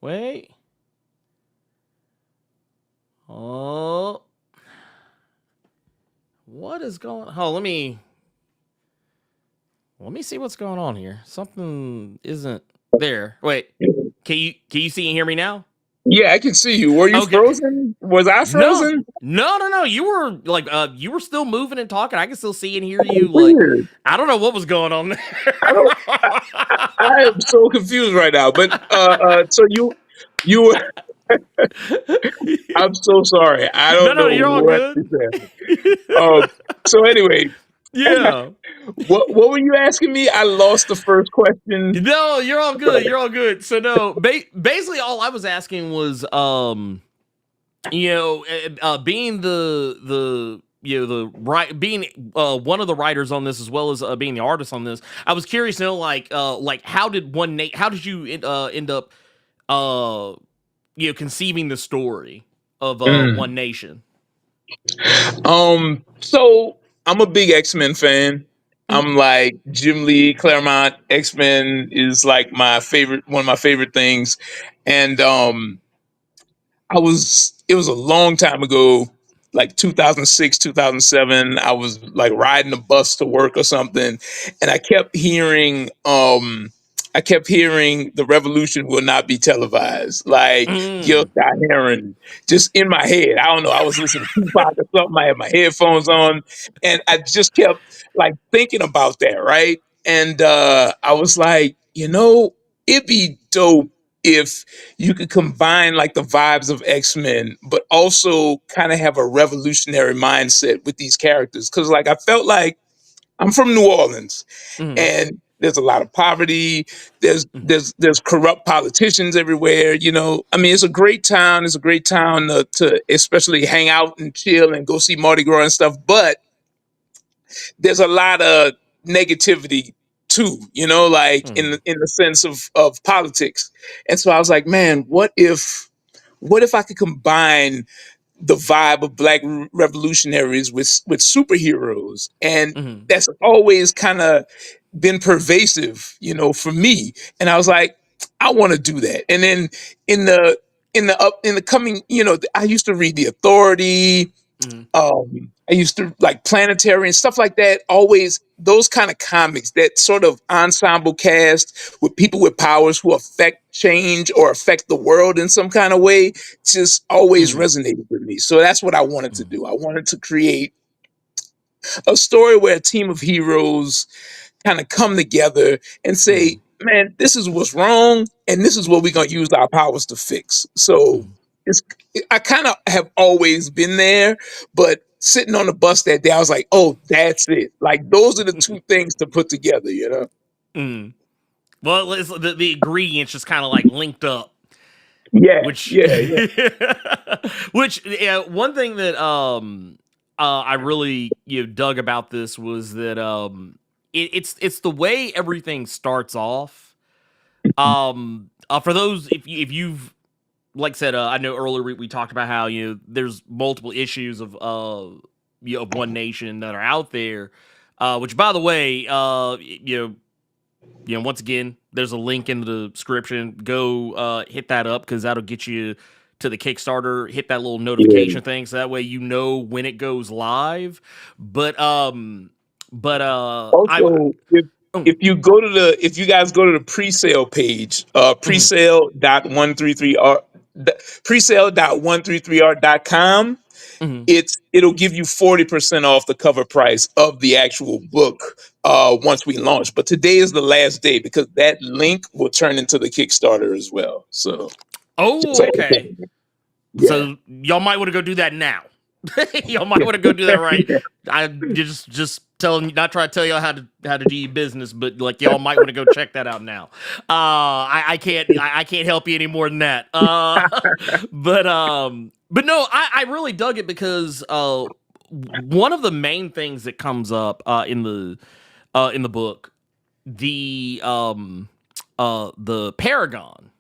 Wait. Oh. What is going on? Oh, let me see what's going on here. Something isn't there. Wait. Can you see and hear me now? Yeah, I can see you. Were you Okay. frozen? Was I No. frozen? No. You were like you were still moving and talking. I can still see and hear you. Like Weird. I don't know what was going on there. I don't. I am so confused right now. But so you were. I'm so sorry. I don't No, know you're all what good. to say. So anyway, Yeah. what were you asking me? I lost the first question. No, you're all good. You're all good. So no, basically all I was asking was being being one of the writers on this as well as being the artist on this, I was curious to know like how did you end up conceiving the story of One Nation? So I'm a big X-Men fan. Mhm. I'm like Jim Lee, Claremont. X-Men is like one of my favorite things. And it was a long time ago, like 2006, 2007. I was like riding a bus to work or something, and I kept hearing the revolution will not be televised. Like Mm. Gil Scott Heron, just in my head. I don't know. I was listening to Tupac or something. I had my headphones on, and I just kept like thinking about that, right? And I was like, it'd be dope if you could combine like the vibes of X-Men, but also kind of have a revolutionary mindset with these characters. Cause like I felt like I'm from New Orleans Mm. and there's a lot of poverty. There's Mm. there's there's corrupt politicians everywhere. I mean, it's a great town. It's a great town to especially hang out and chill and go see Mardi Gras and stuff. But there's a lot of negativity too, like in Mm. in the sense of politics. And so I was like, man, what if I could combine the vibe of black revolutionaries with superheroes? And Mm. that's always kind of been pervasive, for me. And I was like, I want to do that. And then in the in the coming, I used to read The Authority. Mm. I used to like Planetary and stuff like that. Always those kind of comics, that sort of ensemble cast with people with powers who affect change or affect the world in some kind of way, just always Mm. resonated with me. So that's what I wanted to Mm. do. I wanted to create a story where a team of heroes kind of come together and say, Mm. man, this is what's wrong, and this is what we're gonna use our powers to fix. So Mm. it's I kind of have always been there, but sitting on the bus that day, I was like, oh, that's it. Like those are the two things to put together. Mm. Well, the ingredients just kind of like linked up, Yeah, which, yeah, yeah. yeah, one thing that I really dug about this was that it's the way everything starts off. For those if you've like I said, I know earlier we talked about how there's multiple issues of of One Nation that are out there, which by the way, once again, there's a link in the description. Go hit that up because that'll get you to the Kickstarter. Hit that little Yeah. notification thing so that way you know when it goes live. But I Also, oh, if you guys go to the pre-sale page, mhm, presale.133r presale.133art.com, mhm, it'll give you 40% off the cover price of the actual book once we launch. But today is the last day because that link will turn into the Kickstarter as well. So just oh, a heads okay. up. Yeah. So y'all might want to go do that now. Y'all might Yeah. want to go do that right. I just telling, not trying to tell y'all how to do your business, but like y'all might want to go check that out now. I can't help you any more than that. But no, I really dug it because one of the main things that comes up in the book, the Paragon,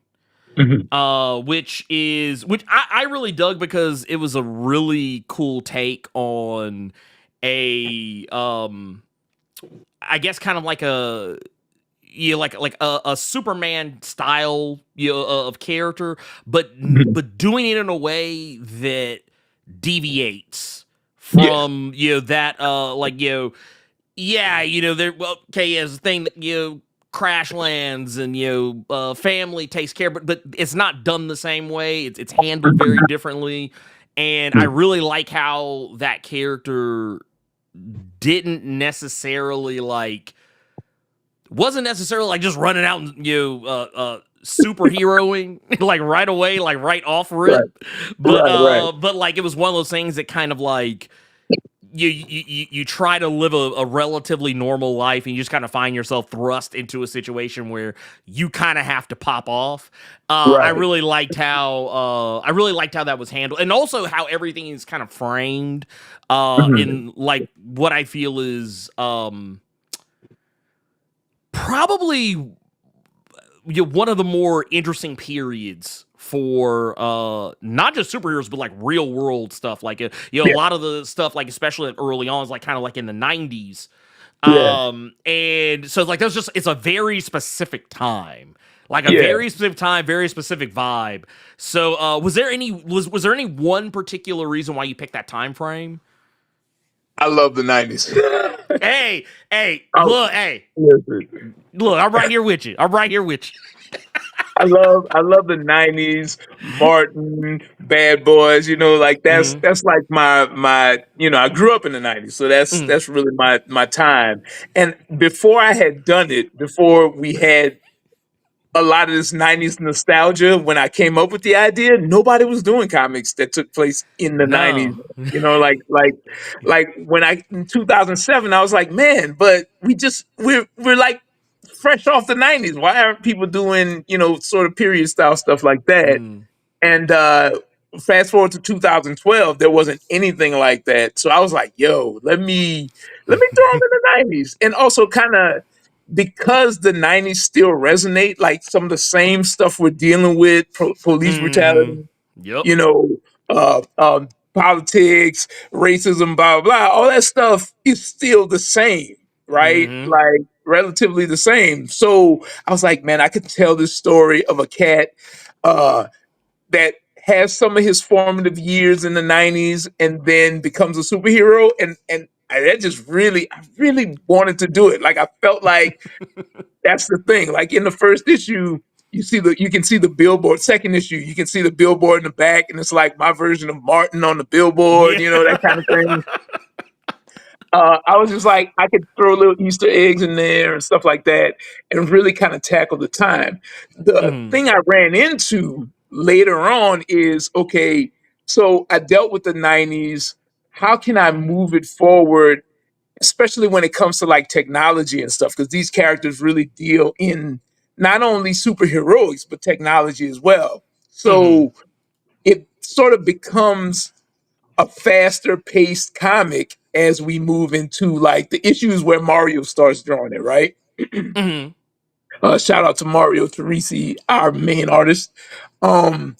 Mhm. which I really dug because it was a really cool take on a I guess kind of like like a Superman style of character, but Mhm. doing it in a way that deviates Yeah. from that like yeah, there. Well, okay, yeah, it's the thing that crash lands and family takes care, but it's not done the same way. It's handled very differently, and I really like how that character didn't necessarily like wasn't necessarily like just running out and superheroing like right away, like right off Right. rip, Right. but like it was one of those things that kind of like you try to live a relatively normal life and you just kind of find yourself thrust into a situation where you kind of have to pop off. I Right. really liked how that was handled, and also how everything is kind of framed Mhm. in like what I feel is probably one of the more interesting periods for not just superheroes but like real world stuff, like a Yeah. lot of the stuff like especially early on is like kind of like in the 90s, Yeah. and so like there's just it's a very specific time, like a Yeah. very specific time, very specific vibe. So was there any one particular reason why you picked that time frame? I love the 90s. Oh, Hey, listen. look, I'm right here with you, I'm right here with I love the 90s, Martin, Bad Boys, like that's you. that's like my I grew up in the 90s, so that's Mm, that's really my time. And before I had done it, before we had a lot of this 90s nostalgia, when I came up with the idea, nobody was doing comics that took place in the 90s. no. Like when I in 2007, I was like, man, but we're like fresh off the 90s. Why aren't people doing, sort of period style stuff like that? Mm. And fast forward to 2012, there wasn't anything like that. So I was like, "Yo, let me throw them in the 90s," and also kind of because the 90s still resonate, like some of the same stuff we're dealing with, police Mhm. brutality, Yep. you know, politics, racism, blah, blah, blah. All that stuff is still the same, right? Mhm. Like relatively the same. So I was like, man, I could tell this story of a cat uh, that has some of his formative years in the 90s and then becomes a superhero. That just I really wanted to do it. Like I felt like that's the thing. Like in the first issue, you can see the billboard. Second issue, you can see the billboard in the back, and it's like my version of Martin on the billboard, Yeah. that kind of thing. I was just like, I could throw little Easter eggs in there and stuff like that, and really kind of tackle the time. The Mhm. thing I ran into later on is okay. So I dealt with the '90s. How can I move it forward, especially when it comes to like technology and stuff? Because these characters really deal in not only superheroics but technology as well. Mhm. So it sort of becomes a faster paced comic as we move into like the issues where Mario starts drawing it, right? Mhm. Shout out to Mario Teresi, our main artist. Um,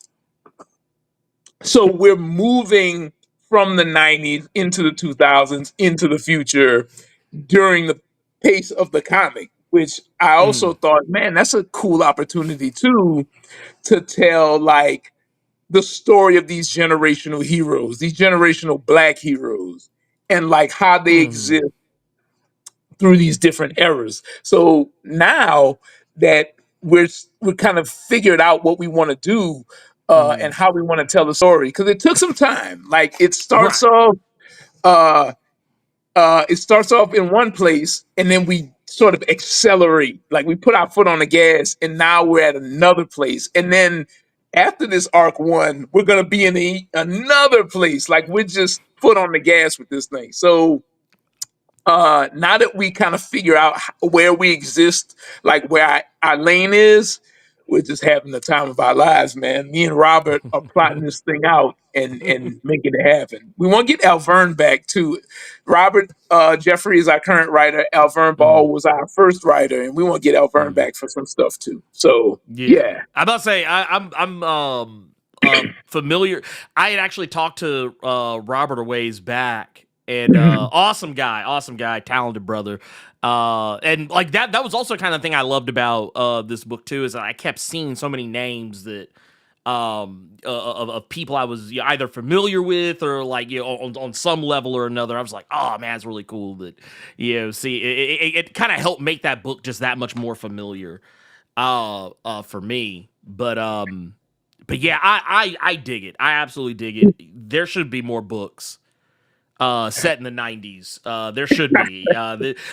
so we're moving from the 90s into the 2000s into the future during the pace of the comic, which I also Mhm. thought, man, that's a cool opportunity too to tell like the story of these generational heroes, these generational black heroes, and like how they Mhm. exist through these different eras. So now that we're kind of figured out what we want to do and Mhm. how we want to tell the story, because it took some time. Like Right. uh, it starts off in one place and then we sort of accelerate. Like we put our foot on the gas and now we're at another place. And then after this arc one, we're gonna be in another place. Like we're just foot on the gas with this thing. So now that we kind of figure out where we exist, like where our lane is, we're just having the time of our lives, man. Me and Robert are plotting this thing out and making it happen. We want to get Alvern back too. Robert Jeffrey is our current writer. Alvern Mhm. Ball was our first writer, and we want to get Alvern Mhm. back for some stuff too. So Yeah. yeah. I'm about to say I'm familiar. I had actually talked to Robert a ways back, and Mhm. awesome guy, talented brother. And like that was also kind of thing I loved about this book too, is that I kept seeing so many names that of people I was either familiar with or like on some level or another. I was like, oh man, it's really cool that see it kind of helped make that book just that much more familiar for me. But yeah, I dig it. I absolutely dig it. There should be more books set in the 90s. There should be.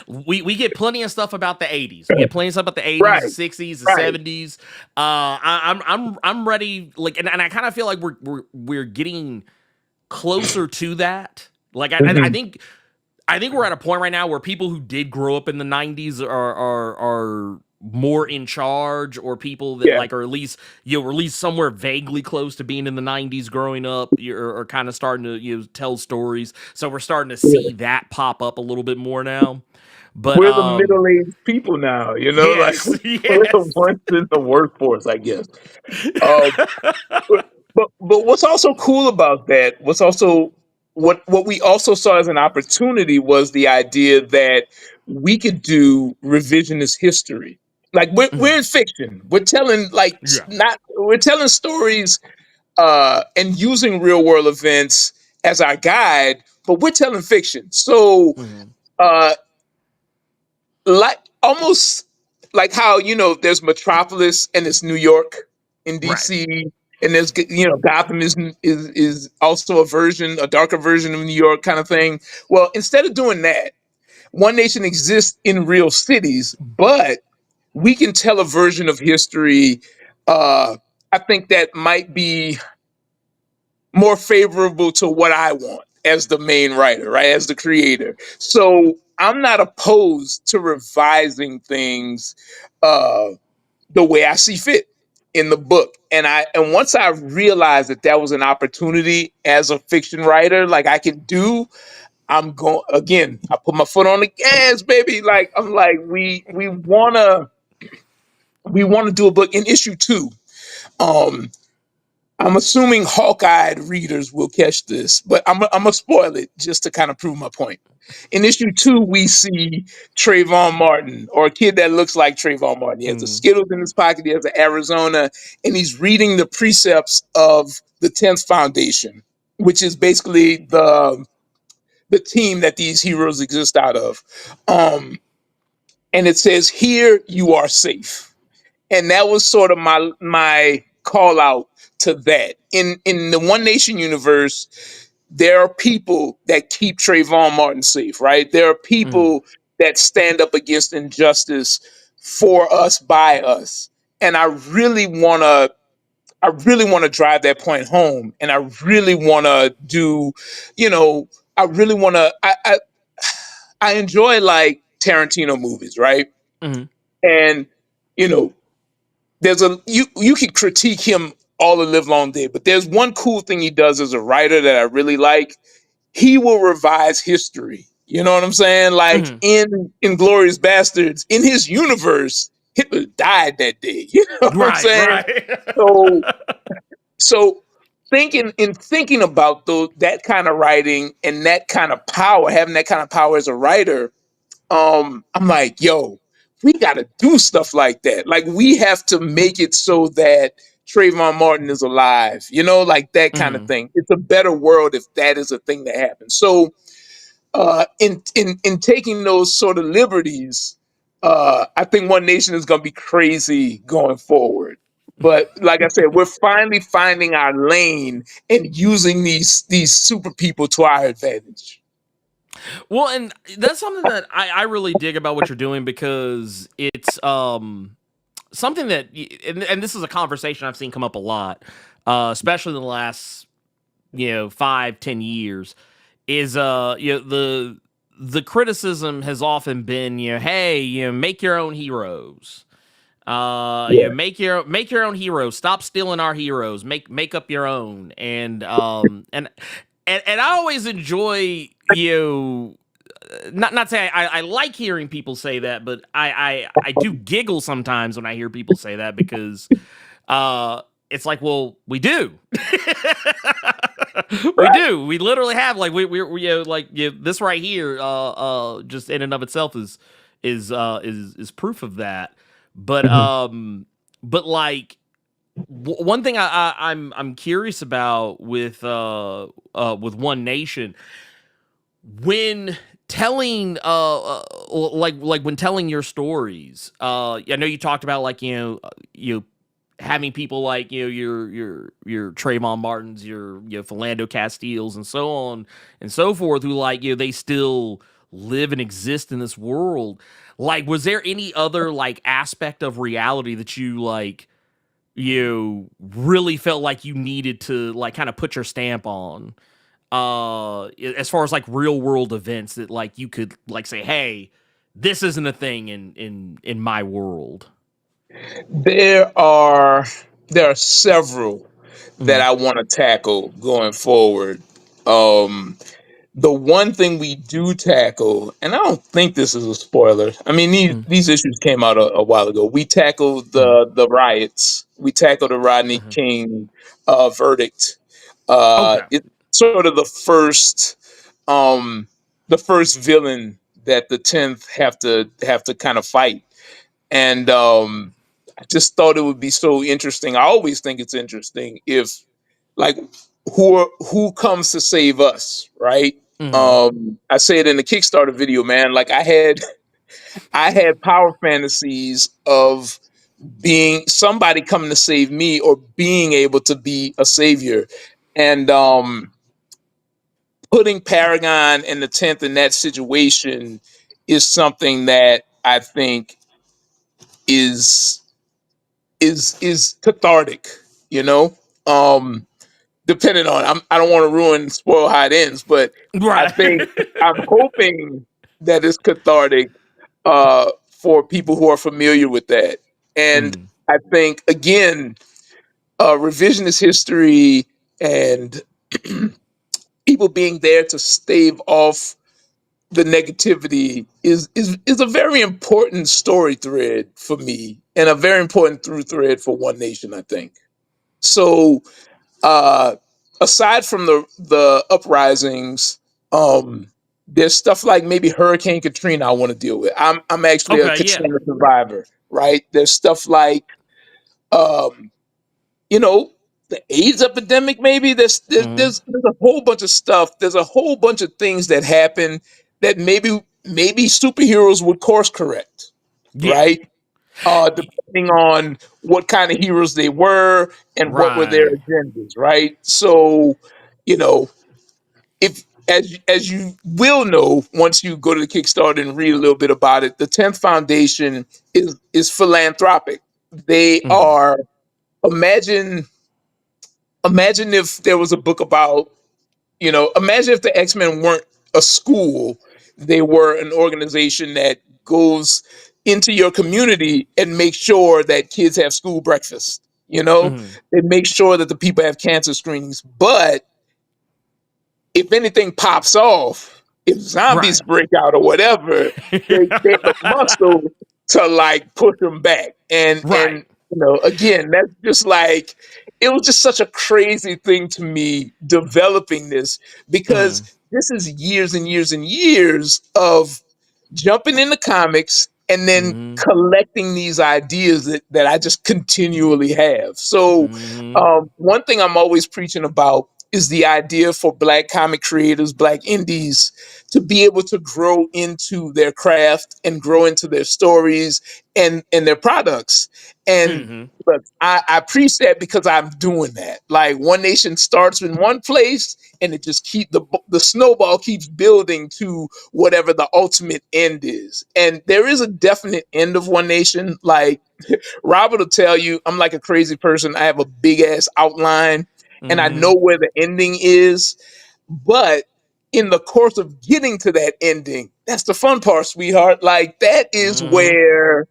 We get plenty of stuff about the 80s. We get plenty of stuff about the 80s, Right, the 60s, the right. 70s. I'm ready. Like, and I kind of feel like we're getting closer to that. Like, I Mhm. think we're at a point right now where people who did grow up in the 90s are more in charge, or people that Yeah, like, or at least somewhere vaguely close to being in the 90s growing up, are kind of starting to tell stories. So we're starting to see yeah. that pop up a little bit more now. But We're the middle-aged people now, like yes, we're the yes. ones in the workforce, I guess. Um, but what's also cool about that? What's also what we also saw as an opportunity was the idea that we could do revisionist history. Like we're Mhm. in fiction. We're telling Yeah. not we're telling stories and using real world events as our guide, but we're telling fiction. So Mhm. uh like almost like how there's Metropolis and it's New York in Right. DC, and there's Gotham is also a darker version of New York kind of thing. Well, instead of doing that, One Nation exists in real cities, but we can tell a version of history. I think that might be more favorable to what I want as the main writer, right? As the creator. So I'm not opposed to revising things uh, the way I see fit in the book. And once I realized that that was an opportunity as a fiction writer, like I can do, I'm going again. I put my foot on the gas, baby. Like I'm like we wanna do a book in issue 2. Um, I'm assuming hawk-eyed readers will catch this, but I'm gonna spoil it just to kind of prove my point. In issue 2, we see Trayvon Martin, or a kid that looks like Trayvon Martin. He has the Mhm. Skittles in his pocket, he has the Arizona, and he's reading the precepts of the 10th Foundation, which is basically the team that these heroes exist out of. And it says, "Here you are safe." And that was sort of my call out to that. In the One Nation universe, there are people that keep Trayvon Martin safe, right? There are Mhm. people that stand up against injustice for us, by us. And I really want to drive that point home. And I really want to do, you know, I really want to I enjoy like Tarantino movies, right? Mhm. And you know, you could critique him all the live long day, but there's one cool thing he does as a writer that I really like. He will revise history. You know what I'm saying? Like Mhm. in Inglorious Bastards, in his universe, Hitler died that day. You know what I'm Right. saying? Right. So so thinking about that kind of writing and that kind of power, having that kind of power as a writer, I'm like, yo, we got to do stuff like that. Like we have to make it so that Trayvon Martin is alive, like that kind of Mhm. thing. It's a better world if that is a thing that happens. So, in taking those sort of liberties, I think One Nation is going to be crazy going forward. But like I said, we're finally finding our lane and using these super people to our advantage. Well, and that's something that I really dig about what you're doing, because it's something that and this is a conversation I've seen come up a lot, especially in the last 5-10 years, is the criticism has often been, hey, make your own heroes. Yeah, Make your own heroes. Stop stealing our heroes. Make up your own. And I always enjoy, not say I like hearing people say that, but I do giggle sometimes when I hear people say that, because it's like, well, we do. We right. do. We literally have, like, we like, this right here, just in and of itself is proof of that. But Mhm. like one thing I'm curious about with One Nation, when telling like when telling your stories, I know you talked about like you having people like your Trayvon Martins, your Philando Castiles, and so on and so forth, who like they still live and exist in this world. Like, was there any other like aspect of reality that you really felt like you needed to like kind of put your stamp on, as far as like real world events that like you could like say, hey, this isn't a thing in my world? There are there are several that Mm, I want to tackle going forward. Um, the one thing we do tackle, and I don't think this is a spoiler. I mean, mm, these issues came out a while ago. We tackled mm. the riots. We tackled the Rodney Uh-huh. King verdict. Okay. It's sort of um, the first villain that the 10th have to kind of fight. And I just thought it would be so interesting. I always think it's interesting if like who comes to save us, right? Mm-hmm. I say it in the Kickstarter video, man. Like I had power fantasies of being somebody coming to save me or being able to be a savior. And putting Paragon and the 10th in that situation is something that I think is is cathartic, you know. Um, depending on I don't want to spoil how it ends, but I Right. think I'm hoping that it's cathartic for people who are familiar with that. And Mm. I think again, revisionist history and people being there to stave off the negativity is a very important story thread for me and a very important through thread for One Nation, I think. So uh aside from the uprisings, um there's stuff like maybe Hurricane Katrina I want to deal with. I'm actually a Okay. Yeah. Katrina survivor, right? There's stuff like um you know, the AIDS epidemic. Maybe Mm-hmm. there's a whole bunch of stuff. There's a whole bunch of things that happen that maybe superheroes would course correct, Yeah. right? Depending on what kind of heroes they were and what were their Right. agendas, right? So, you know, if as you will know once you go to the Kickstarter and read a little bit about it, the 10th Foundation is philanthropic. They Mm-hmm. are imagine imagine if there was a book about, imagine if the X-Men weren't a school, they were an organization that goes into your community and makes sure that kids have school breakfast. Mm-hmm. They make sure that the people have cancer screenings. But if anything pops off, if zombies Right. break out or whatever, they have the muscle to like push them back. And Right. again, that's just like it was just such a crazy thing to me developing this because Mm. this is years and years and years of jumping into comics and then Mm-hmm. collecting these ideas that I just continually have. So, Mm-hmm. one thing I'm always preaching about is the idea for Black comic creators, Black indies, to be able to grow into their craft and grow into their stories and their products. And Mm-hmm. look, I preach that because I'm doing that. Like One Nation starts in one place, and it just the snowball keeps building to whatever the ultimate end is. And there is a definite end of One Nation. Like Robert will tell you, I'm like a crazy person. I have a big ass outline and I Mm-hmm. know where the ending is. But in the course of getting to that ending, that's the fun part, sweetheart. Like that is Mm-hmm. where,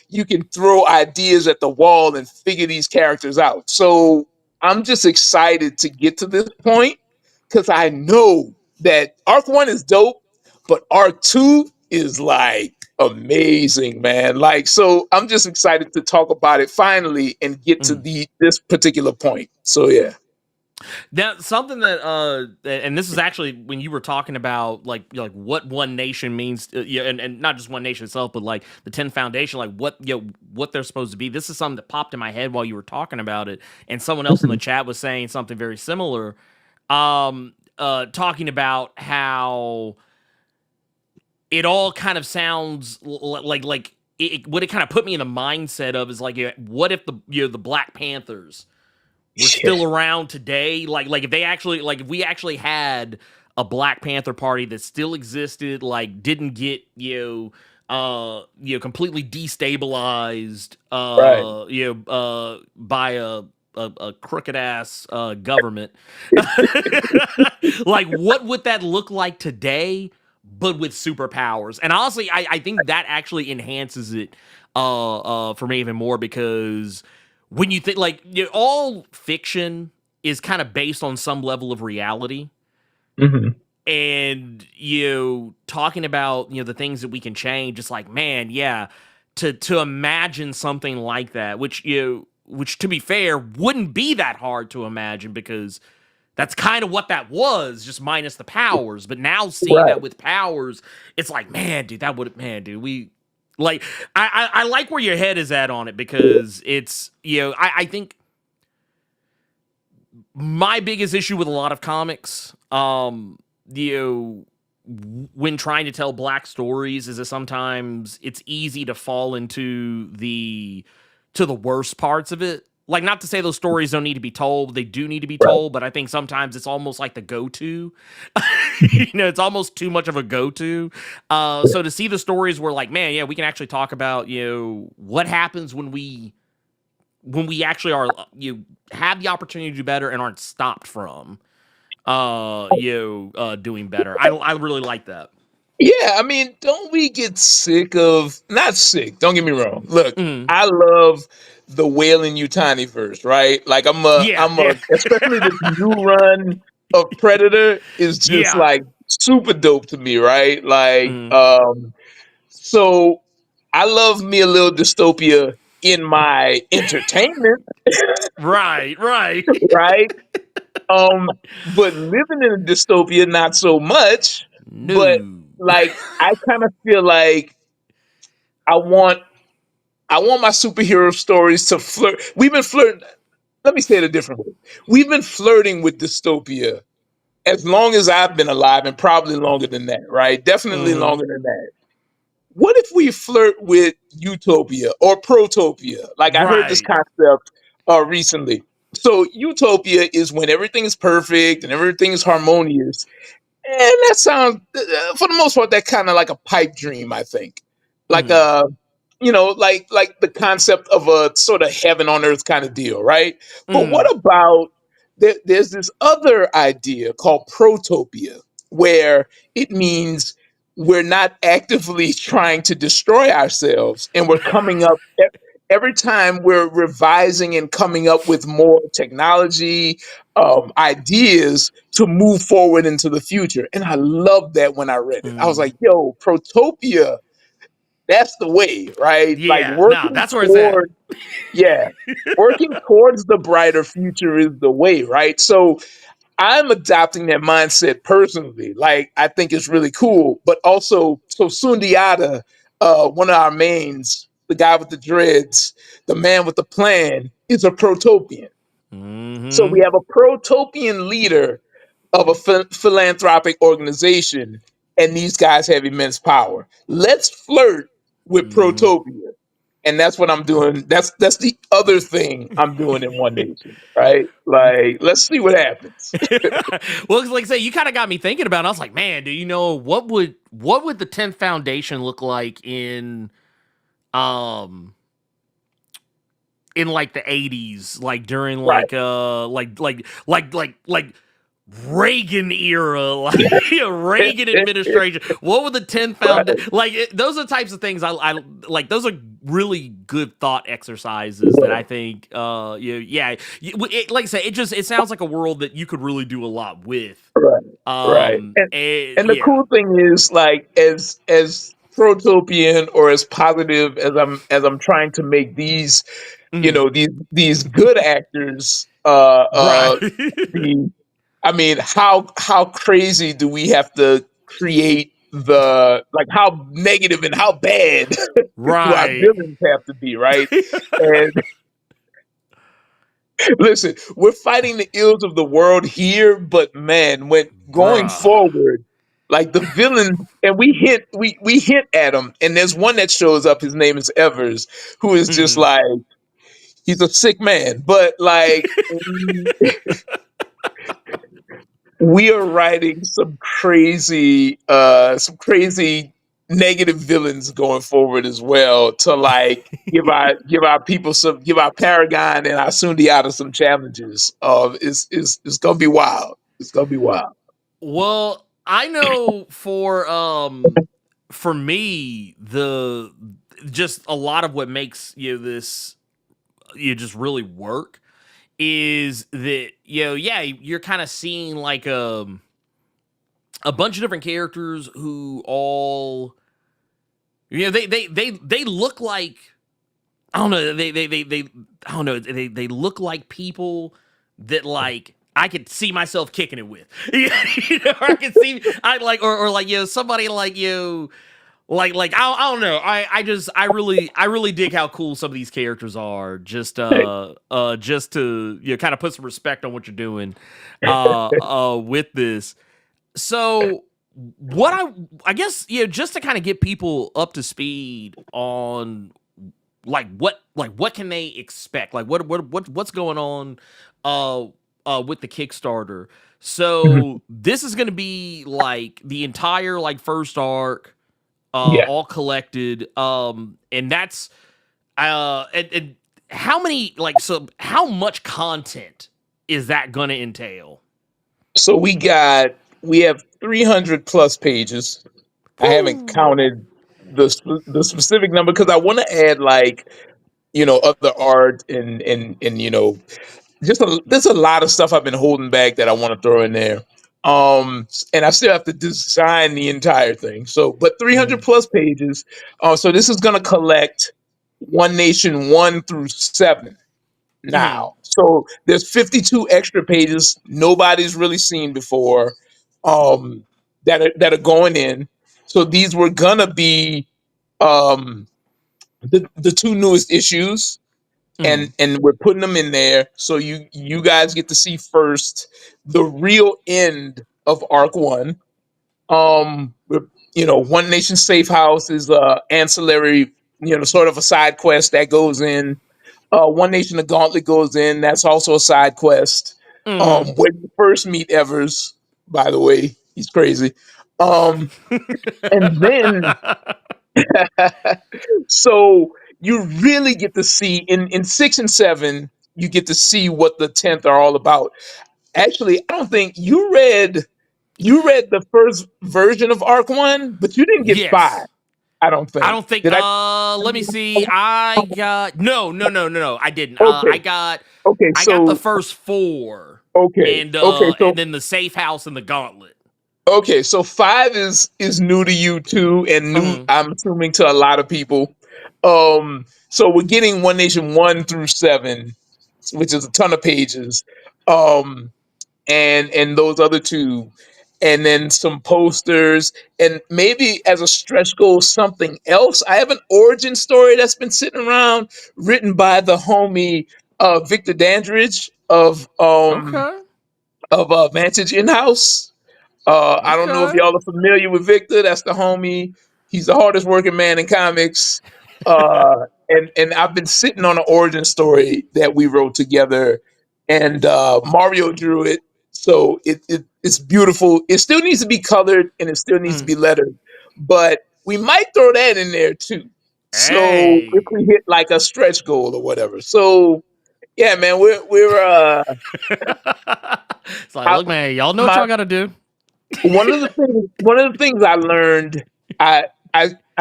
you can throw ideas at the wall and figure these characters out. So I'm just excited to get to this point because I know that Arc 1 is dope, but Arc 2 is like amazing, man. Like, so I'm just excited to talk about it finally and get to Mm. this particular point. So yeah. Now, something that and this is actually when you were talking about like what one nation means, yeah, and not just one nation itself, but like the 10 foundation, like what what they're supposed to be. This is something that popped in my head while you were talking about it, and someone else in the Mhm. chat was saying something very similar, talking about how it all kind of sounds like what it kind of put me in the mindset of is like, what if the Black Panthers were Yeah, still around today, like if they actually like if we actually had a Black Panther party that still existed, like didn't get completely destabilized right. by a crooked ass government. Like what would that look like today, but with superpowers? And honestly, I think that actually enhances it for me even more, because when you think like, all fiction is kind of based on some level of reality, Hmm. and talking about the things that we can change, it's like, man, yeah, to imagine something like that, which to be fair wouldn't be that hard to imagine, because that's kind of what that was, just minus the powers. But now seeing Right. that with powers, it's like, man, dude, we like, I like where your head is at on it, because it's I think my biggest issue with a lot of comics, you know, when trying to tell black stories, is that sometimes it's easy to fall into the worst parts of it. Like, not to say those stories don't need to be told, they do need to be Right. told, but I think sometimes it's almost like the go-to. It's almost too much of a go-to. So to see the stories where, like, man, yeah, we can actually talk about what happens when we actually are you have the opportunity to do better and aren't stopped from doing better. I really like that. Yeah, I mean, don't we get sick of, not sick, don't get me wrong. Look, Mm. I love the Whale and Utani verse, right? Like Yeah, I'm a yeah. especially this new run of Predator is just Yeah. like super dope to me, right? Like Mm. so I love me a little dystopia in my entertainment, Right, right. right? But living in a dystopia, not so much. But No. like, I kind of feel like I want, I want my superhero stories to flirt. We've been flirting. Let me say it a different way. We've been flirting with dystopia as long as I've been alive, and probably longer than that, right? Definitely Mm. longer than that. What if we flirt with utopia or protopia? Like, I heard this Right. concept recently. So utopia is when everything is perfect and everything is harmonious. And that sounds, for the most part, that kind of like a pipe dream, I think. Like Mm. a, like the concept of a sort of heaven on earth kind of deal, right? But Mm. what about there's this other idea called protopia, where it means we're not actively trying to destroy ourselves, and we're coming up every time we're revising and coming up with more technology, ideas to move forward into the future. And I loved that when I read it. I was Mm. like, yo, Protopia, that's the way, right? Like Yeah, nah, working that's where it's at. toward, yeah, working towards the brighter future is the way, right? So I'm adopting that mindset personally. Like, I think it's really cool. But also, so Sundiata, one of our mains, the guy with the dreads, the man with the plan, is a protopian. So we Mm-hmm. have a protopian leader of a philanthropic organization, and these guys have immense power. Let's flirt with Mm. protopia, and that's what I'm doing. That's the other thing I'm doing in One Nation, right? Like, let's see what happens. Well, like I say, you kind of got me thinking about it. I was like, man, do you know what would the 10th foundation look like um in like the 80s, like during Right. like Reagan era, like Reagan administration. What would the 10th found Right. like? Those are the types of things I like. Those are really good thought exercises that I think like I said, it sounds like a world that you could really do a lot with. Right. Right. And the Yeah. cool thing is, like, as protopian or as positive as I'm trying to make these, you Mhm. know, these good actors Right. be. I mean, how crazy do we have to create the, like, how negative and how bad do our Right. villains have to be, right? And listen, we're fighting the ills of the world here, but man, when going Bruh. forward, like the villains, and we hint at them, and there's one that shows up. His name is Evers, who is just Mhm. like, he's a sick man, but like we are writing some crazy negative villains going forward as well, to like give our people some, give our Paragon and our Sundiata some challenges. It's gonna be wild. It's gonna be wild. Well, I know for me, the just a lot of what makes this just really work is that yeah, you're kind of seeing like a bunch of different characters who all they look like, I don't know, they I don't know, they look like people that like I could see myself kicking it with. Or I could see I like or like somebody like I don't know. I really dig how cool some of these characters are. Just to kind of put some respect on what you're doing with this. So what I guess just to kind of get people up to speed on what can they expect, like what's going on with the Kickstarter. So this is going to be like the entire like first arc Yeah. all collected, and that's and how many like so how much content is that going to entail? So we have 300 plus pages. I haven't Whew. counted the specific number because I want to add, like, other art and there's a lot of stuff I've been holding back that I want to throw in there. And I still have to design the entire thing. So, but 300 Mhm. plus pages. So this is going to collect One Nation 1 through 7 Mhm. now. So there's 52 extra pages nobody's really seen before, that are going in. So these were gonna be, um, the two newest issues, Mhm. and we're putting them in there, so you guys get to see first the real end of Arc One. One Nation Safe House is ancillary, sort of a side quest that goes in. One Nation the Gauntlet goes in. That's also a side quest. Mhm. When you first meet Evers, by the way, he's crazy. And then so you really get to see in 6 and 7, you get to see what the 10th are all about. Actually, I don't think you read the first version of Arc One, but you didn't get five. Yes. I don't I think. don't think Did I? let me see. I got no, I didn't. Okay. Okay. I got the So first four, okay. Okay. and So then the safe house and the gauntlet. okay. So five is new to you too, and new, Mhm. I'm assuming, to a lot of people. So we're getting One Nation 1 through 7, which is a ton of pages. Um, and those other two, and then some posters, and maybe as a stretch goal, something else. I have an origin story that's been sitting around, written by the homie Victor Dandridge Okay. of Vantage In House. I don't know if Okay. y'all are familiar with Victor. That's the homie. He's the hardest working man in comics. And I've been sitting on an origin story that we wrote together, and Mario drew it. So it's beautiful. It still needs to be colored and it still needs to Mm. be lettered, but we might throw that in there too. So if Hey. we hit like a stretch goal or whatever. So yeah, man, we're It's like, I, look, man, y'all know what my y'all got to do. one of the things I learned, I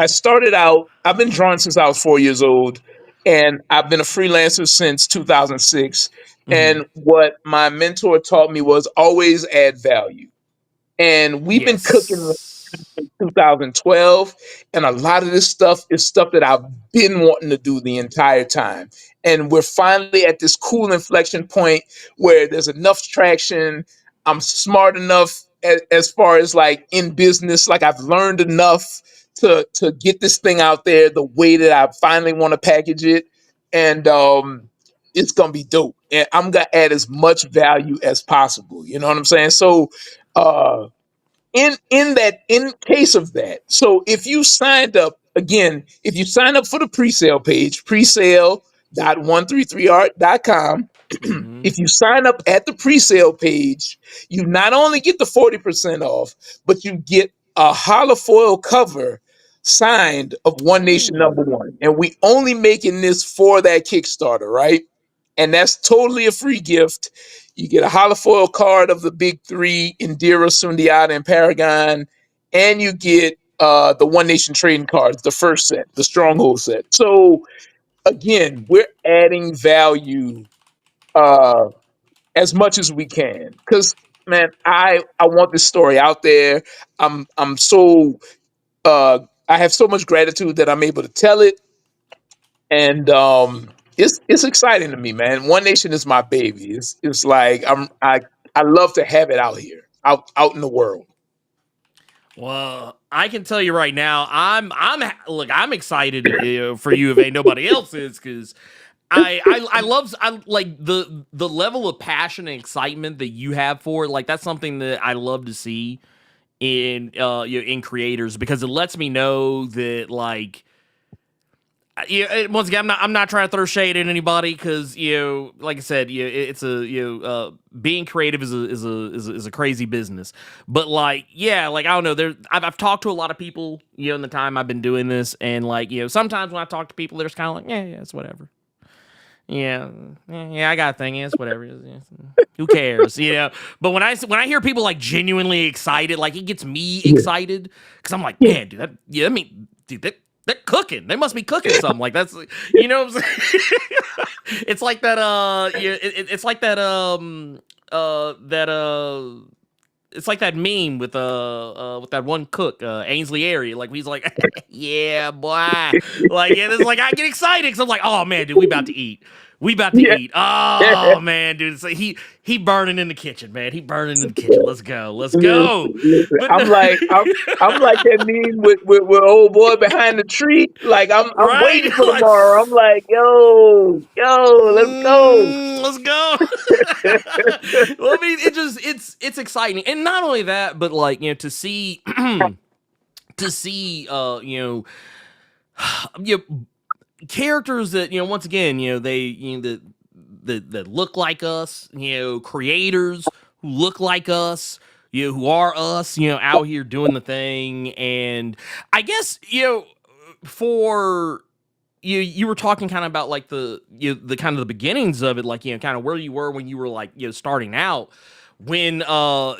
started out, I've been drawing since I was 4 years old, and I've been a freelancer since 2006. Mhm. And what my mentor taught me was always add value. And we've been cooking Yes. 2012, and a lot of this stuff is stuff that I've been wanting to do the entire time. And we're finally at this cool inflection point where there's enough traction. I'm smart enough as far as like in business, like I've learned enough to get this thing out there the way that I finally want to package it. And it's gonna be dope. And I'm gonna add as much value as possible. You know what I'm saying? So uh in case of that, so if you signed up again, if you sign up for the pre-sale page, presale.133art.com, Mm-hmm. if you sign up at the pre-sale page, you not only get the 40% off, but you get a holofoil cover signed of One Nation Ooh. Number One. And we only making this for that Kickstarter, right? And that's totally a free gift. You get a holofoil card of the big three, Indira, Sundiata, and Paragon, and you get the One Nation trading cards, the first set, the Stronghold set. So again, we're adding value uh, as much as we can, because man, I want this story out there. I'm so I have so much gratitude that I'm able to tell it, and it's exciting to me, man. One Nation is my baby. It's like I love to have it out here, out in the world. Well, I can tell you right now, look, I'm excited for you if ain't nobody else is, because I love I like the level of passion and excitement that you have for it. Like that's something that I love to see in in creators, because it lets me know that like once again, I'm not trying to throw shade at anybody, because like I said, it's a being creative is a crazy business. But like, yeah, like I don't know, I've talked to a lot of people in the time I've been doing this, and like sometimes when I talk to people, they're just kind of like, yeah, it's whatever. Yeah, I got a thing. Yeah, it's whatever. Yeah, who cares, But when I hear people like genuinely excited, like it gets me Yeah, excited, because I'm like, yeah, man, dude, I mean, dude, they're cooking. They must be cooking something. Like that's, you know what I'm saying? It's like that. It's like that. That. It's like that meme with that one cook, Ainsley Airy. Like he's like, yeah, boy. Like it's like I get excited because I'm like, oh man, dude, we about to eat. We about to yeah. eat. Oh man, dude. So he burning in the kitchen, man. He burning in the kitchen. Let's go. Let's Listen, go. listen. But I'm no, like I'm like that meme with old boy behind the tree. Like I'm right? waiting for Like, tomorrow. I'm like, yo, let's go. let's go. Well, I mean, it's exciting, and not only that, but like to see to see you know, characters that once again they that look like us, creators who look like us, who are us, out here doing the thing. And I guess for you were talking kind of about like the kind of the beginnings of it, like kind of where you were when you were like starting out, when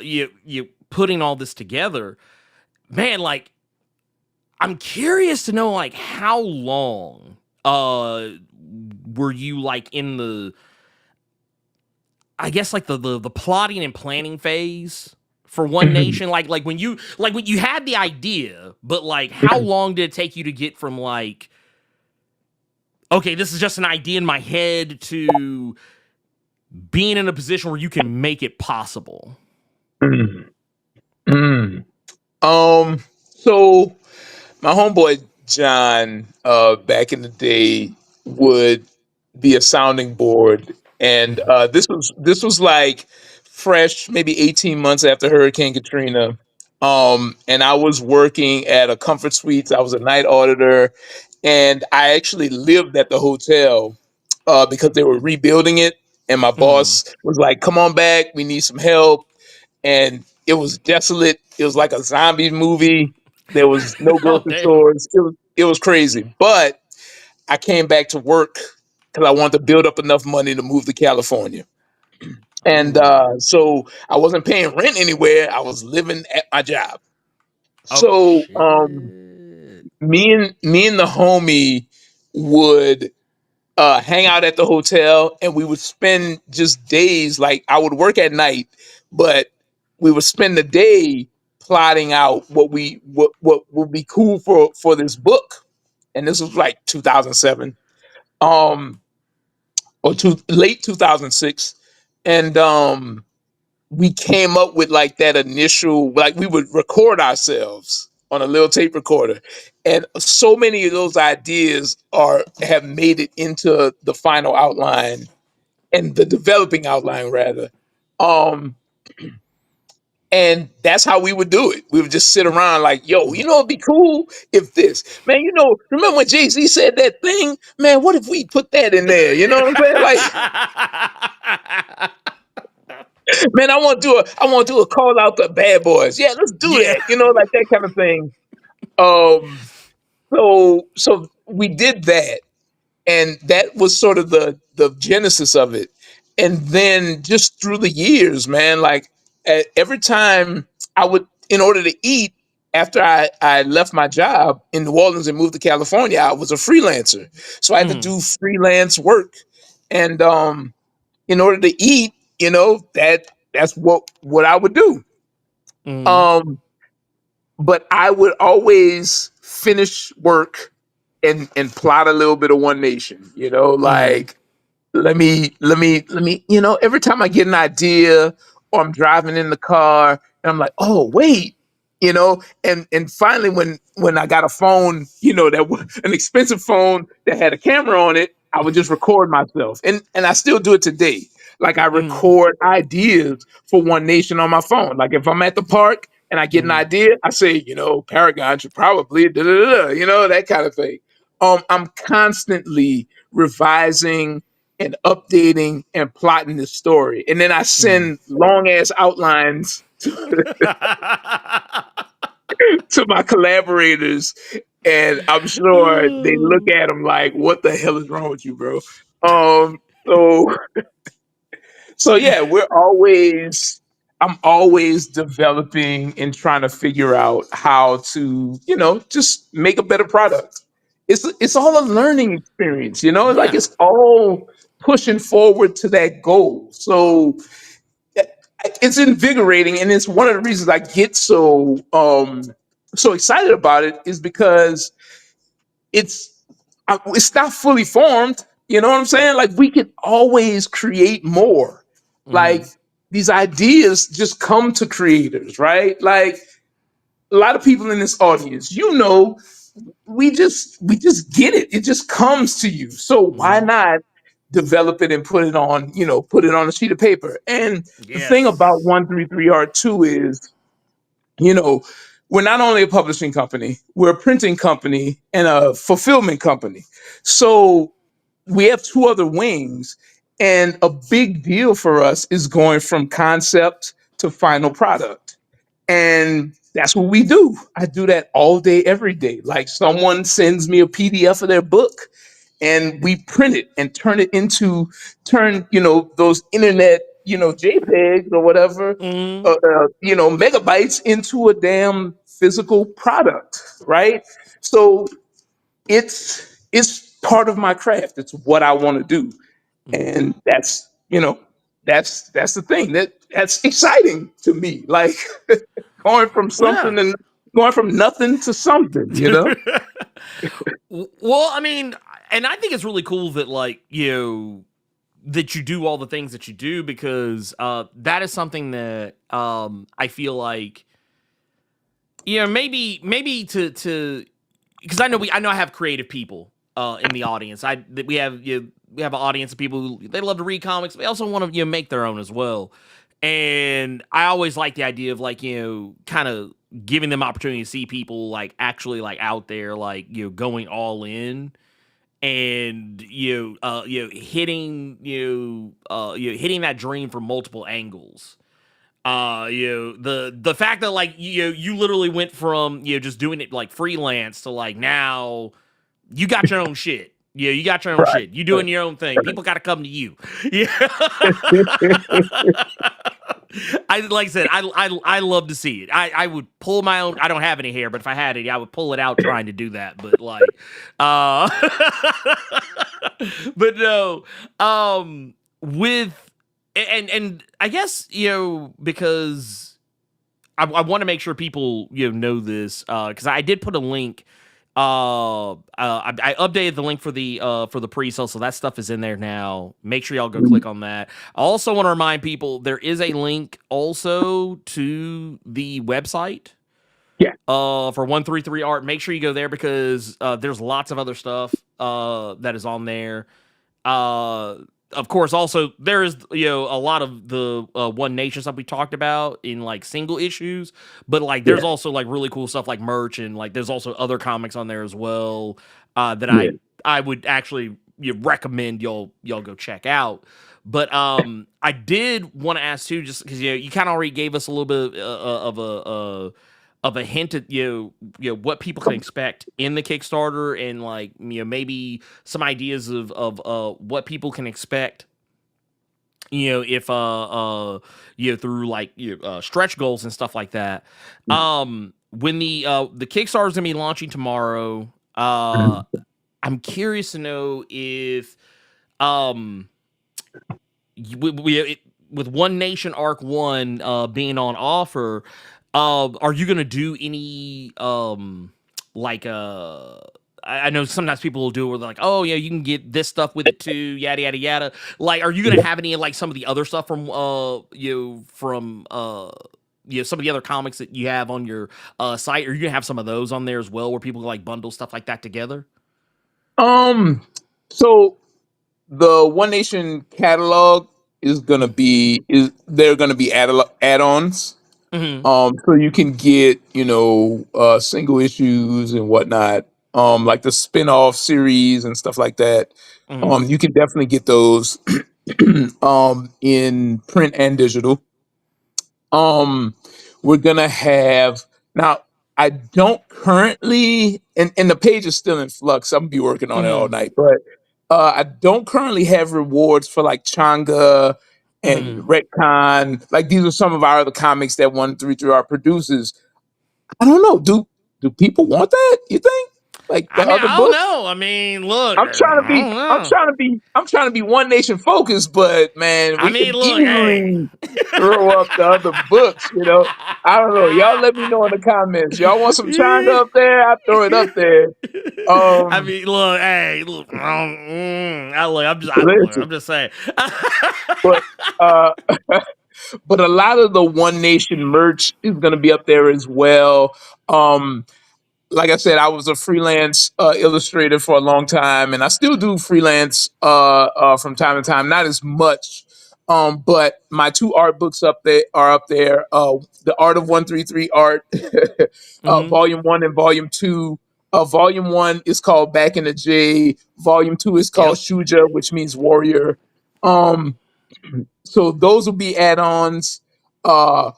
you putting all this together, man. Like I'm curious to know like how long were you like in the, I guess like the plotting and planning phase for One Nation, like when you had the idea, but like how long did it take you to get from like, okay, this is just an idea in my head, to being in a position where you can make it possible? Mm, mm. So my homeboy John, back in the day, would be a sounding board, and this was like fresh, maybe 18 months after Hurricane Katrina. And I was working at a Comfort Suites. I was a night auditor, and I actually lived at the hotel because they were rebuilding it. And my Mhm. boss was like, "Come on back, we need some help." And it was desolate. It was like a zombie movie. There was no Oh grocery damn. stores. It was crazy. But I came back to work because I wanted to build up enough money to move to California. And Oh. so I wasn't paying rent anywhere. I was living at my job. Oh So shit. me and the homie would hang out at the hotel, and we would spend just days. Like I would work at night, but we would spend the day plotting out what would be cool for this book, and this was like 2007, or late 2006, and we came up with like that initial, like we would record ourselves on a little tape recorder, and so many of those ideas have made it into the final outline and the developing outline rather. Um, and that's how we would do it. We would just sit around like, yo, it'd be cool if this, man, remember when Jay-Z said that thing? Man, what if we put that in there? You know what I'm saying? Like, man, I want to do a call out to Bad Boys. Yeah, let's do Yeah. that. Like that kind of thing. Um, so we did that, and that was sort of the genesis of it. And then just through the years, man, like every time I would, in order to eat, after I left my job in New Orleans and moved to California, I was a freelancer, so I had to Mhm. do freelance work, and in order to eat, that's what I would do. Mhm. Um, but I would always finish work and plot a little bit of One Nation, Mhm. like let me, every time I get an idea or I'm driving in the car and I'm like, oh wait, and finally when I got a phone, that was an expensive phone that had a camera on it, I would just record myself. And I still do it today. Like I Mhm. record ideas for One Nation on my phone. Like if I'm at the park and I get an Mhm. idea, I say, Paragon should probably da, da, da, da, that kind of thing. I'm constantly revising and updating and plotting the story. And then I Mhm. send long ass outlines to my collaborators, and I'm sure they look at them like, "What the hell is wrong with you, bro?" Um, so yeah, I'm always developing and trying to figure out how to, just make a better product. It's all a learning experience, like Yeah. it's all pushing forward to that goal. So eh, it's invigorating, and it's one of the reasons I get so excited about it is because it's it's not fully formed. You know what I'm saying? Like we can always create more. Like Mhm. these ideas just come to creators, right? Like a lot of people in this audience, we just get it. It just comes to you. So why Mhm. not develop it and put it on a sheet of paper? And the thing about Yes. 133R2 is, you know, we're not only a publishing company, we're a printing company and a fulfillment company. So we have two other wings, and a big deal for us is going from concept to final product. And that's what we do. I do that all day, every day. Like someone sends me a PDF of their book, and we print it and turn those internet JPEGs or whatever, Mhm. megabytes into a damn physical product, right? So it's part of my craft. It's what I want to do, Mhm. and that's the thing that's exciting to me. Like going from Well, yeah. something and going from nothing to something. Well, I mean, and I think it's really cool that that you do all the things that you do because that is something that I feel like maybe to because I know I have creative people in the audience. We have we have an audience of people who they love to read comics. They also want to make their own as well. And I always like the idea of kind of giving them opportunity to see people actually out there going all in and hitting hitting that dream from multiple angles. The fact that you literally went from just doing it freelance to now you got your own shit. Yeah, you got your own Right. shit. You Right. doing your own thing. Right. People got to come to you. Yeah. I like I said, I love to see it. I would pull my own. I don't have any hair, but if I had it, I would pull it out trying to do that. But uh, but no, with and I guess because I want to make sure people know this because I did put a link. I updated the link for the pre-sale, so that stuff is in there now. Make sure y'all go Mhm. click on that. I also want to remind people there is a link also to the website Yeah, for 133 art. Make sure you go there because there's lots of other stuff that is on there. Of course, also there is a lot of the One Nation stuff we talked about in like single issues, but like yeah, there's also like really cool stuff like merch and like there's also other comics on there as well that yeah. I would actually recommend y'all go check out. But I did want to ask too, just because you kind of already gave us a little bit of a hint at what people can expect in the Kickstarter and like maybe some ideas of what people can expect if through like stretch goals and stuff like that. When the Kickstarter is gonna be launching tomorrow, Mhm. I'm curious to know if um with One Nation Arc 1 being on offer, are you gonna do any like I know sometimes people will do it where they're like, oh yeah, you can get this stuff with it too, yada yada yada. Like, are you gonna Yeah. have any like some of the other stuff from some of the other comics that you have on your site? Are you gonna have some of those on there as well, where people like bundle stuff like that together? Um. So the One Nation catalog is they're gonna be add-ons. Hmm. So you can get single issues and whatnot. Like the spin-off series and stuff like that. Hmm. You can definitely get those in print and digital. Um, we're gonna have now. I don't currently, and the page is still in flux. I'm gonna be working on it all Hmm. night, but I don't currently have rewards for like Changa and Hmm. Retcon. Like these are some of our other comics that 133R produces. I don't know. Do people want that? You think? Like I the mean, other I don't books? know. I mean, look, I'm trying to I be don't I'm know. trying to be I'm trying to be One Nation focused, but man, I we mean, could look, hey. easily throw up the other books. I don't know. Y'all let me know in the comments. Y'all want some Changa up there? I'll throw it up there. I Um mean, look, hey, look, listen, I'm just saying. but uh but a lot of the One Nation merch is gonna be up there as well. Um like I said, I was a freelance illustrator for a long time, and I still do freelance from time to time. Not as much, but my two art books up there are up there. The Art of 133 Art, Hmm. Volume 1 and Volume 2. Volume 1 is called Back in the J. Volume 2 is called Yep. Shuja, which means warrior. Um, so those will be add-ons. Uh,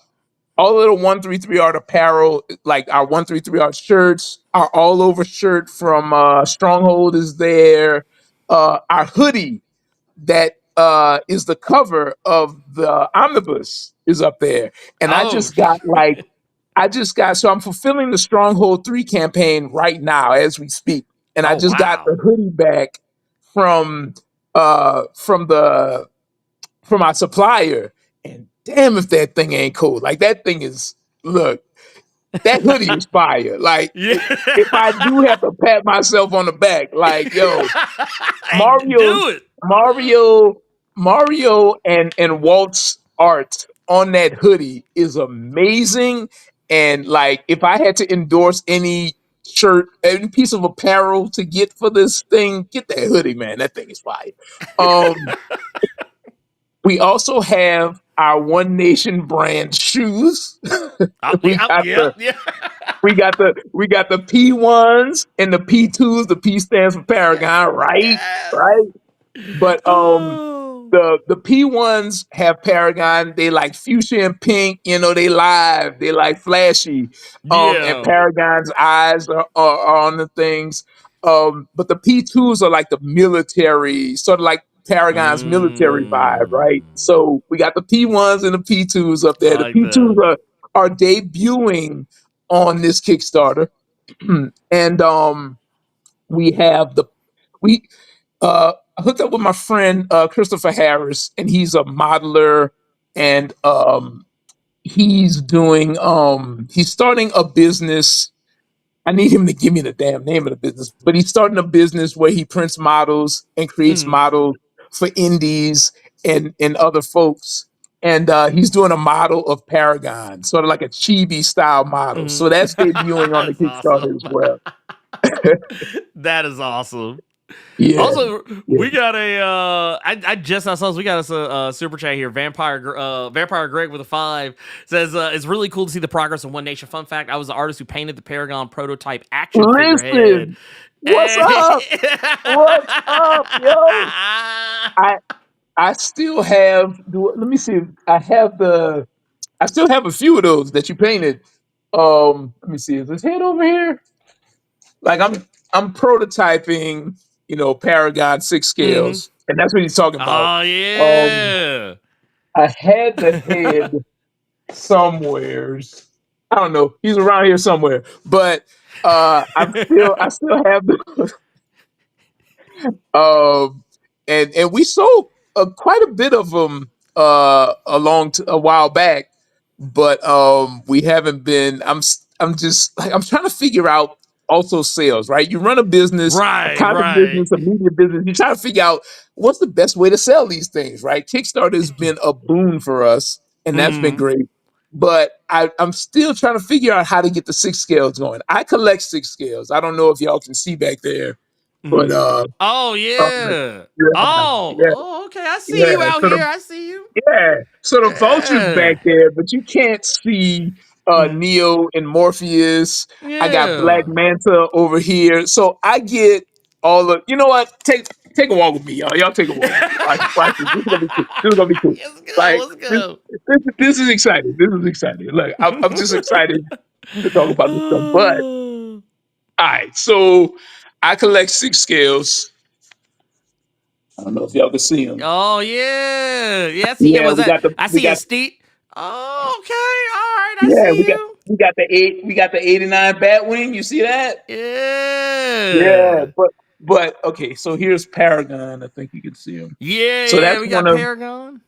all of the 133 art apparel, like our 133 art shirts, our all over shirt from Stronghold is there. Our hoodie that is the cover of the Omnibus is up there. And Oh. so I'm fulfilling the Stronghold 3 campaign right now as we speak. And I Oh just got wow. the hoodie back from the from our supplier. And damn if that thing ain't cool. Like that thing is look, that hoodie is fire. Like Yeah. if I do have to pat myself on the back, like yo, Hey, Mario's do it. Mario Mario and Walt's art on that hoodie is amazing. And like if I had to endorse any shirt, any piece of apparel to get for this thing, get that hoodie, man. That thing is fire. Um we also have our One Nation brand shoes. Oh, we yep, got yep, the yeah. we got the P1s and the P2s. The P stands for Paragon, right? Yes. Right. But Oh. the P1s have Paragon. They like fuchsia and pink. They live. They like flashy. And Yeah. Paragon's eyes are on the things. But the P2s are like the military, sort of like Paragon's military vibe, right? Mm. So we got the P1s and the P2s up I there. The like P2s that. are debuting on this Kickstarter, and we have the we I hooked up with my friend Christopher Harris, and he's a modeler and he's doing he's starting a business. I need him to give me the damn name of the business, but he's starting a business where he prints models and creates Mm, models for indies and other folks. And he's doing a model of Paragon, sort of like a chibi style model. So mm. that's debuting on the That's awesome. Kickstarter as well. That is awesome. Yeah, Also, yeah. we got a I just saw we got us a super chat here. Vampire Greg with a 5 says it's really cool to see the progress of One Nation. Fun fact: I was the artist who painted the Paragon prototype action figurehead. Listen, what's up? Hey. What's up, yo? I I still have. Let me see. I still have a few of those that you painted. Let me see. Is his head over here? Like I'm prototyping, Paragon 6 Mhm. scales, and that's what he's talking about. Oh Um, yeah. I had the head somewheres. I don't know. He's around here somewhere, but I still have the and we sold quite a bit of them a while back, but we haven't been. I'm just like I'm trying to figure out also sales. Right, you run a business, a Right, comic right. business, a media business. You try to figure out what's the best way to sell these things. Right, Kickstarter has been a boon for us, and that's been Mhm. great. But I'm still trying to figure out how to get the 6 scales going. I collect 6 scales. I don't know if y'all can see back there, but Mhm. Oh uh, yeah. yeah, Oh, yeah, oh, okay. I see yeah. you out So here. the I see you. yeah, so the vulture's Yeah. back there, but you can't see Mhm. Neo and Morpheus. I got Black Yeah. Manta over here, so I get all the. You know what? Take a walk with me, y'all. Y'all take a walk with me. Watch this. This is gonna be cool. This is gonna be cool. Let's go. Like Let's this, go. this is exciting. This is exciting. Look, I'm just excited to talk about this stuff. But all right, so I collect 6 scales. I don't know if y'all can see them. Oh yeah. Yeah, I see. Yeah, Yeah, was we that? got the I we see a got steep. Oh, okay. All right. I yeah, see you. we got the 89 Batwing. You see that? Yeah, Yeah. but okay, so here's Paragon. I think you can see him. Yeah, So yeah. that's We one got of Paragon.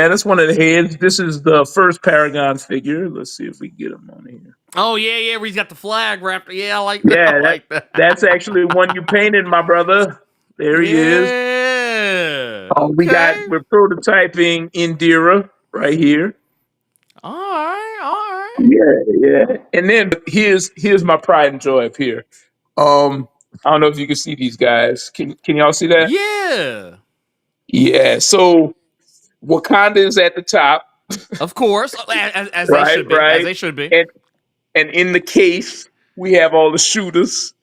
that's one of the heads. This is the first Paragon figure. Let's see if we can get him on here. Oh yeah, yeah. Where he's got the flag wrapped. Yeah, I like that. I Yeah, like that. that's actually one you painted, my brother. There he is. Yeah. We're Okay. prototyping Indira right here. All right. All right. Yeah, yeah. And then here's my pride and joy up here. I don't know if you can see these guys. Can y'all see that? Yeah. Yeah. So Wakanda is at the top, Of course, as they right? should be. As Right. they should be. And in the case we have all the shooters.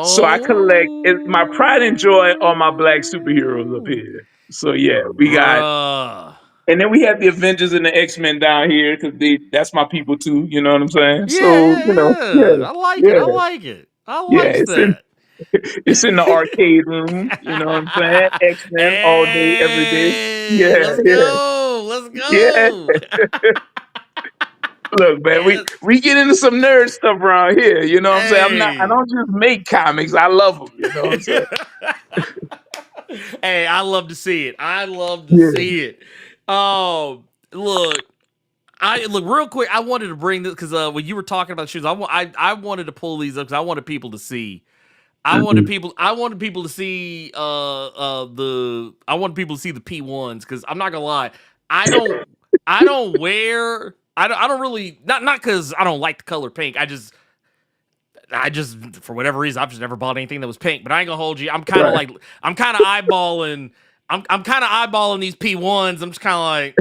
So I collect my pride and joy are my black superheroes up Oh. here. So yeah, we got, Bruh. and then we have the Avengers and the X-Men down here because that's my people too. You know what I'm saying? Yeah, So yeah, yeah. yeah, I like it. I yeah, like it. I yeah. like that. It's in the arcade room. You know what I'm saying? X-Men all day, every day. Hey, Yeah, let's yeah, go. Let's yeah. go. Look, man, Yes. we get into some nerd stuff around here. You know what I'm saying? I Hey. don't just make comics. I love them. You know what I'm saying? Hey, I love to see it. I love to Yeah. see it. Look, I look real quick. I wanted to bring this because when you were talking about shoes, I wanted to pull these up because I wanted people to see. Mhm. I wanted people to see I wanted people to see the P1s because I'm not gonna lie. I don't I don't wear I don't really not because I don't like the color pink. I just for whatever reason I've just never bought anything that was pink. But I ain't gonna hold you. Right. I'm kind of eyeballing I'm kind of eyeballing these P1s. I'm just kind of like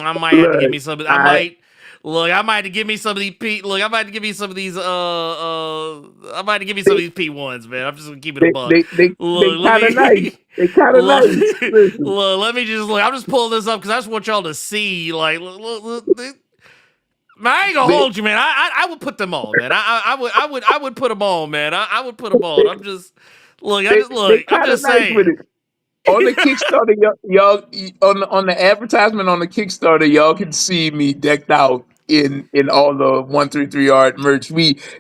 I might have to give Look, me some. I I might look. I might have to give me some of these P. Look, I might have to give me some of these. I might have to give me some of they these P1s, man. I'm just gonna keep it a buck. they Look, let kind of nice. me. They kind of Look, nice. Listen. look, let me just look. I'm just pulling this up because I just want y'all to see. Like, man, I ain't gonna They, hold you, man. I would put them on, man. I would put them on, man. I would put them on. I'm just look. I just they look. I'm kind of just nice with saying. it. On the Kickstarter, y'all on the advertisement on the Kickstarter, y'all can see me decked out in all the 133 art merch.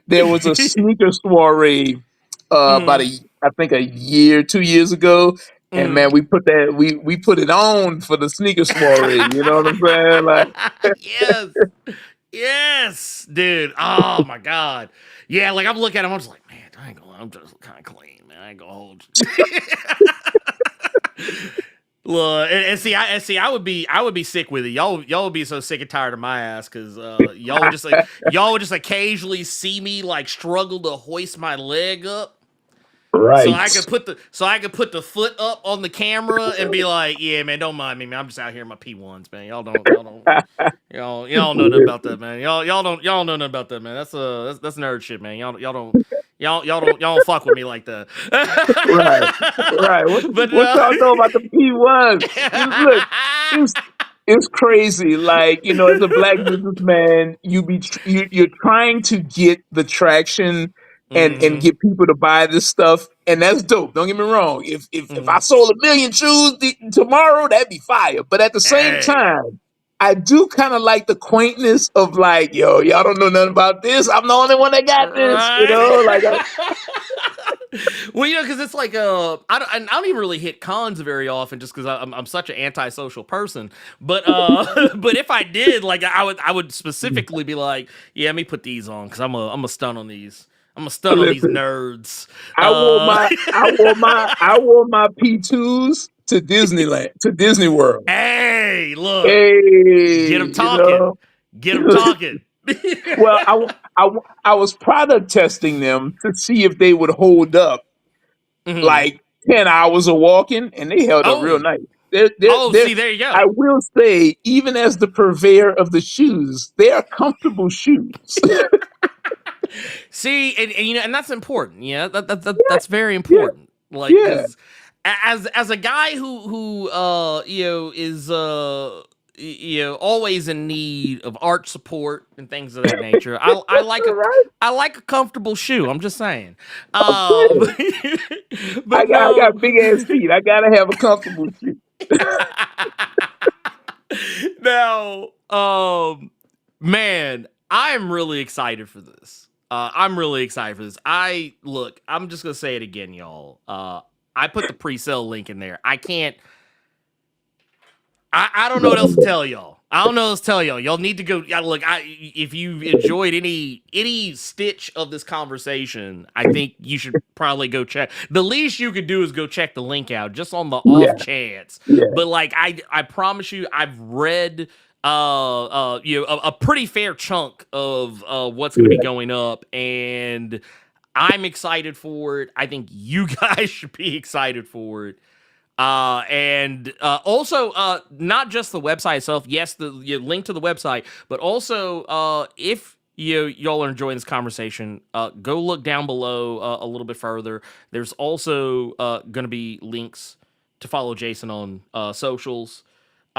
There was a sneaker soiree about Mhm. I think a year, 2 years ago, And man, Mm. we put it on for the sneaker soiree. You know what I'm saying? Like, Yes. Yes, dude. Oh my god. Yeah, like I'm looking at him, I'm just like, man, I ain't gonna lie, I'm just kind of clean, man. I ain't gonna hold you. Look, I would be sick with it. Y'all would be so sick and tired of my ass because y'all would just occasionally see me like struggle to hoist my leg up. So right, I could put the foot up on the camera and be like, yeah, man, don't mind me, man. I'm just out here in my P1s, man. Y'all know nothing about that, man. Y'all know nothing about that, man. That's nerd shit, man. Y'all don't fuck with me like that. right, right. But What y'all know about the P1s? Look, it's it's crazy. Like, as a black businessman, you're trying to get the traction and hmm get people to buy this stuff, and that's dope. Don't get me wrong. If I hmm sold 1,000,000 shoes tomorrow, that'd be fire. But at the same Hey. time, I do kind of like the quaintness of like, yo, y'all don't know nothing about this. I'm the only one that got this. Right. Like, Well, because it's like I don't even really hit cons very often, just because I'm such an antisocial person. But but if I did, like I would specifically be like, yeah, let me put these on because I'm a stun on these. I'm a stun on these listen. nerds. I wore my P2s to Disneyland, to Disney World. Hey, look, get Hey, them talking, get them talking. well, I was product testing them to see if they would hold up Mhm. like 10 hours of walking, and they held up real Oh, nice. see, there you I go. will say, even as the purveyor of the shoes, they are comfortable shoes. See, and that's important. Yeah, that's very Yeah, important. Like, yeah, because as a guy who is always in need of art support and things of that nature, right. I like a comfortable shoe. I'm just saying. Okay. But, but I no. got big ass feet. I gotta have a comfortable shoe. Now, man, I am really excited for this. I'm really excited for this. I'm just gonna say it again, y'all. I put the pre-sale link in there. I don't know what else to tell y'all. I don't know what else to tell y'all. Y'all need to go. Look, if you enjoyed any stitch of this conversation, I think you should probably go check. The least you could do is go check the link out, just on the off Yeah, chance. yeah, But like, I promise you, I've read a pretty fair chunk of what's going to be yeah. going up, and I'm excited for it. I think you guys should be excited for it. And also, not just the website itself. Yes, the link to the website, but also, if y'all are enjoying this conversation, go look down below a little bit further. There's also going to be links to follow Jason on socials.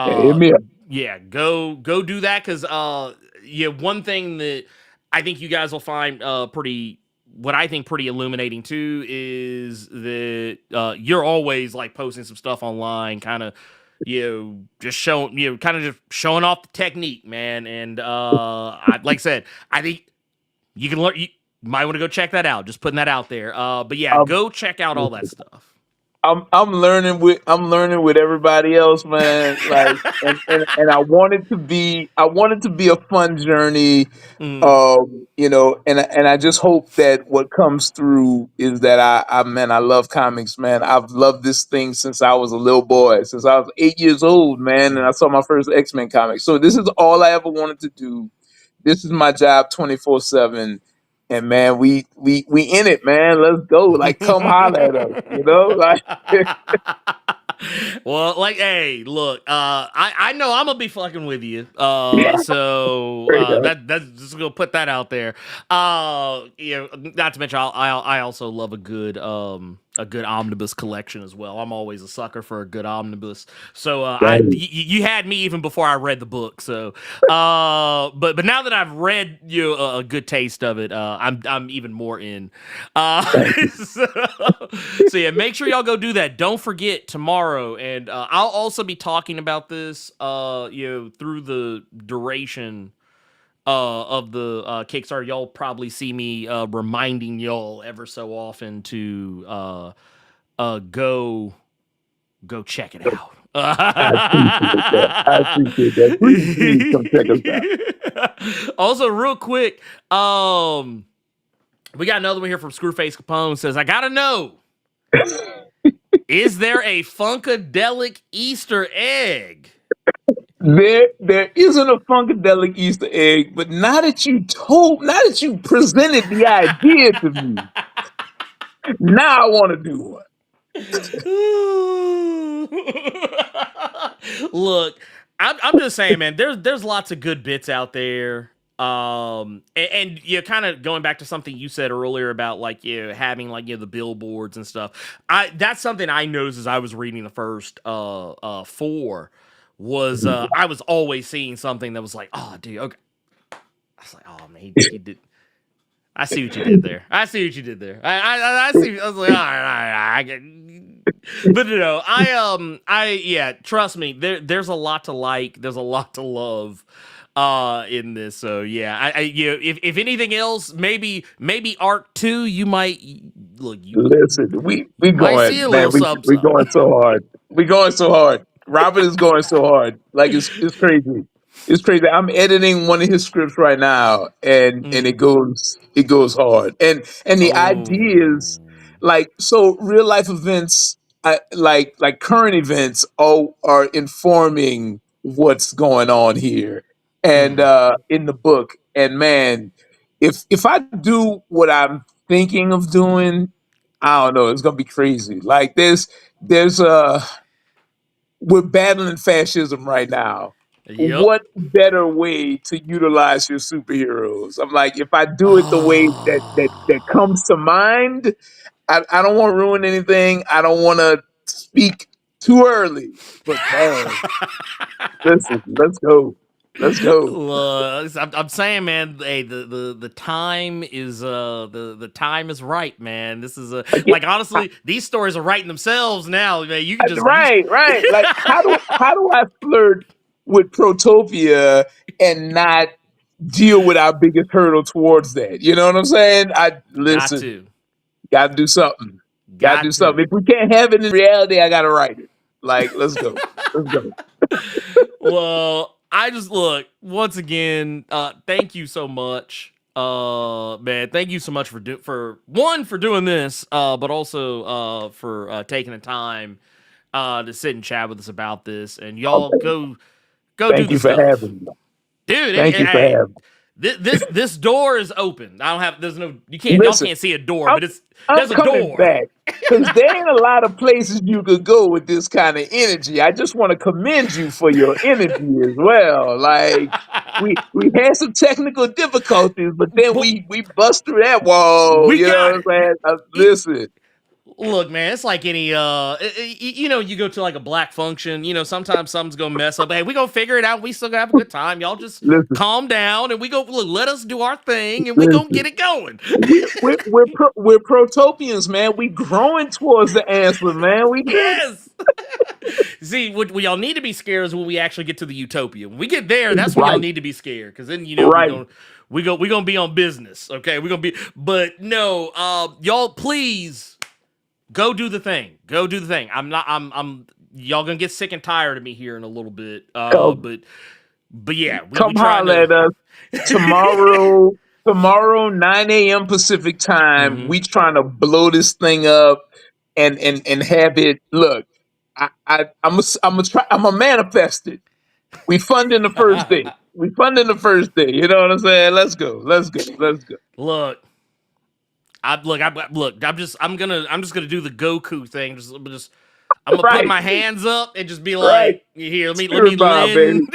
Hit Uh, me up. yeah, go do that because one thing that I think you guys will find pretty what I think pretty illuminating too is that you're always like posting some stuff online, kind of just showing kind of just showing off the technique, man. And like I said, I think you can learn. You might want to go check that out. Just putting that out there. But yeah, Um, go check out all that stuff. I'm learning with everybody else, man. Like, and I want it to be a fun journey. Mm. And I just hope that what comes through is that man, I love comics, man. I've loved this thing since I was a little boy, since I was 8 years old, man, and I saw my first X-Men comic. So this is all I ever wanted to do. This is my job 24/7. And man, we in it, man. Let's go. Like, come holler at us, like. Well, like, hey, look, I know I'm gonna be fucking with you. Yeah, So straight up. that's just gonna put that out there. Not to mention, I also love a good omnibus collection as well. I'm always a sucker for a good omnibus. So Right. you had me even before I read the book. So but now that I've read a good taste of it, I'm even more in. Thank you. So, so yeah, make sure y'all go do that. Don't forget tomorrow, and I'll also be talking about this, through the duration of the Kickstarter. Y'all probably see me reminding y'all ever so often to go go check it So out. I appreciate that. I appreciate that. Please come check us out. Also, real quick, we got another one here from Screwface Capone. Says, I gotta know, is there a Funkadelic Easter egg? There isn't a Funkadelic Easter egg, but now that you presented the idea to me, now I want to do one. Look, I'm just saying, man. There's lots of good bits out there. And you kind of going back to something you said earlier about like having like the billboards and stuff. That's something I noticed as I was reading the first four was I was always seeing something that was like, oh dude, okay. I was like, oh man, he did. I see what you did there. I see what you did there. I see. I was like, all right. I get. But yeah. Trust me. There's a lot to like. There's a lot to love, in this. So yeah, if anything else, maybe Arc 2, you might look. Listen, we You might see going, a man. little We something, we something. going so hard. We going so hard. Robert is going so hard. Like it's crazy. It's crazy. I'm editing one of his scripts right now, and Mm. it goes hard. And the ideas, Oh. like so, real life events, like current events, are informing what's going on here, and Mm. in the book. And man, if I do what I'm thinking of doing, I don't know. It's gonna be crazy. Like there's we're battling fascism right now. Yep. What better way to utilize your superheroes? I'm like, if I do it the way that Ah. comes to mind, I don't want to ruin anything. I don't want to speak too early. But man, listen, let's go. Let's go. Look, I'm saying, man. Hey, the time is the time is right, man. This is I get, like honestly, these stories are writing themselves now. Man, you can just you. right, right. Like how do I flirt with Protopia and not deal with our biggest hurdle towards that? You know what I'm saying? I Got listen, to, gotta do something. Gotta do got something. to. If we can't have it in reality, I gotta write it. Like, let's go. Let's go. Well, I just look once again. Thank you so much, man. Thank you so much for doing this, but also for taking the time to sit and chat with us about this. And y'all Okay. go do Thank the you for stuff, having me. dude. Thank you for Hey, having me. this door is open. I don't have. There's no. Y'all Listen, can't see a door, I'm but I'm there's a coming door. back because there ain't a lot of places you could go with this kind of energy. I just want to commend you for your energy as well. Like we had some technical difficulties, but then But we bust through that wall. we You know got what it. I'm saying? It- Listen, Look, man, it's like any you go to like a black function, sometimes something's gonna mess up. Hey, we gonna figure it out. We still gonna have a good time. Y'all just listen, calm down and we go look, let us do our thing and we gonna listen. get it going. We're protopians, man. We growing towards the answer, man. We good. Yes. See, what y'all need to be scared is when we actually get to the utopia. When we get there, that's when y'all Right, need to be scared. Because then right. we gonna be on business. Okay, we gonna be. But no, y'all please go do the thing. Go do the thing. I'm not. I'm. Y'all gonna get sick and tired of me here in a little bit. Come, But yeah, we come trying holler to. at us tomorrow. Tomorrow, 9 a.m. Pacific time. Mm-hmm. We trying to blow this thing up and have it. Look, I'm a manifest it. We funding the first day. We funding the first day. You know what I'm saying? Let's go. Let's go. Let's go. Look, I'm just gonna do the Goku thing. I'm gonna put Right, my hands up and just be right. like, here, let me Spirit bomb, baby. lend.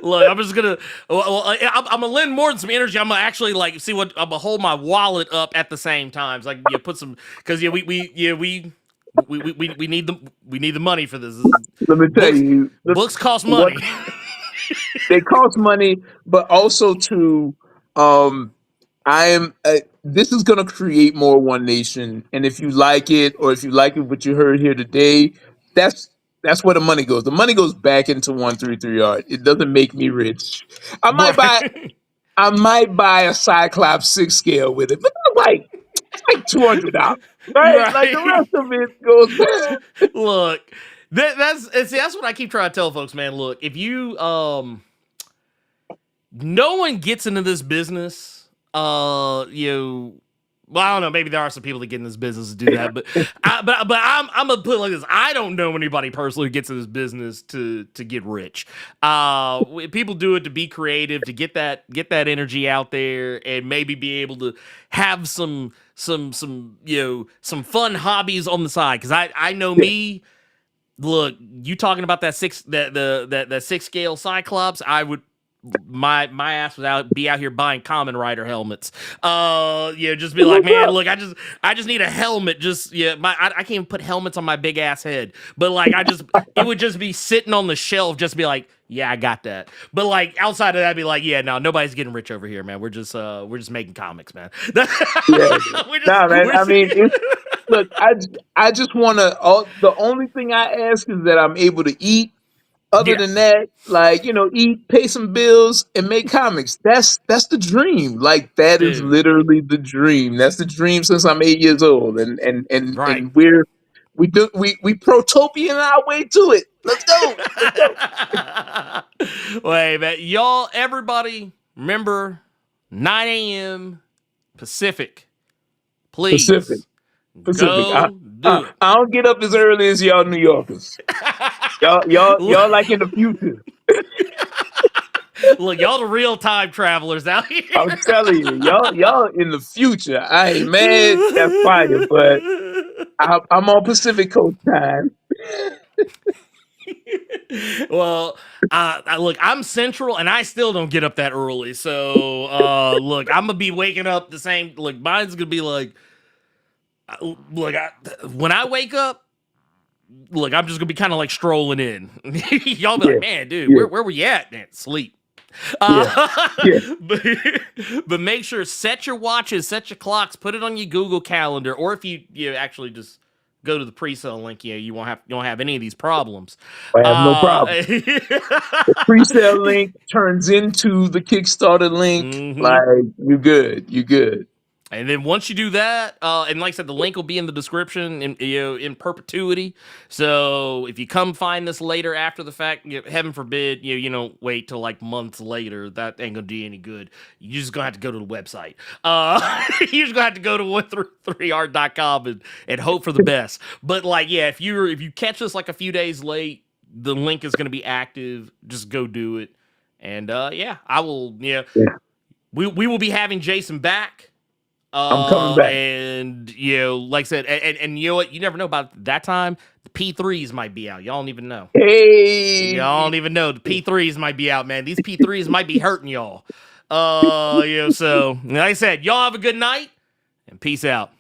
Look, I'm just gonna, I'm gonna lend more than some energy. I'm gonna actually like see what I'm gonna hold my wallet up at the same time. So like, put some because we need the money for this. Let me tell Books you, books cost what money. they cost money, but also to um I am this is going to create more One Nation, and if you like it or if you like it what you heard here today, that's that's where the money goes. The money goes back into 133 art. It doesn't make me rich. I might buy Right. I might buy a Cyclops 6 scale with it, but it's like $200. right? Like the Right. rest of it goes back. Look, that's what I keep trying to tell folks, man. Look, if you no one gets into this business, well, I don't know. Maybe there are some people that get in this business to do that, but I'm gonna put it like this: I don't know anybody personally who gets in this business to get rich. People do it to be creative, to get that energy out there, and maybe be able to have some some fun hobbies on the side. Because I know Yeah, me. Look, you talking about that that 6 scale Cyclops? I would my ass would be out here buying Common Rider helmets. Just be like, what's man, up? look, I just need a helmet. Just I can't even put helmets on my big ass head. But like, it would just be sitting on the shelf, just be like, yeah, I got that. But like outside of that, I'd be like, yeah, no, nobody's getting rich over here, man. We're just making comics, man. Yeah, nah, man. We're I just mean, it's look. I just want to. The only thing I ask is that I'm able to eat. Other yeah, than that, like eat, pay some bills, and make comics. That's the dream. Like that is dude. literally the dream. That's the dream since I'm 8 years old, Right. and we protopian our way to it. Let's go. Let's go. Wait, man. Y'all, everybody, remember 9 a.m. Pacific. Pacific, Please Pacific. go do it. I don't get up as early as y'all New Yorkers. Y'all like in the future. Look, y'all the real time travelers out here. I'm telling you, y'all in the future. I ain't mad. That's fire, but I'm on Pacific Coast time. Well, look, I'm central and I still don't get up that early. So, look, I'm gonna be waking up the same. Look, mine's gonna be like, look, when I wake up, look, I'm just gonna be kind of like strolling in. Y'all be Yeah, like, man, dude, yeah, where were you at? Man, sleep. yeah, yeah. But, but make sure set your watches, set your clocks, put it on your Google Calendar, or if you actually just go to the pre-sale link, you don't have any of these problems. I have no problem. Uh, The pre-sale link turns into the Kickstarter link. mhm. Like you good, you good. And then once you do that, and like I said, the link will be in the description in perpetuity. So if you come find this later after the fact, heaven forbid, wait till like months later. That ain't gonna do you any good. You just gonna have to go to the website. You just gonna have to go to 133art.com and hope for the best. But like, yeah, if you catch this like a few days late, the link is gonna be active. Just go do it. And yeah, I will. Yeah, Yeah, we will be having Jason back. I'm coming back. And like I said, and you know what? You never know about that time. The P3s might be out. Y'all don't even know. Y'all Hey, don't even know. The P3s might be out, man. These P3s might be hurting y'all. So like I said, y'all have a good night and peace out.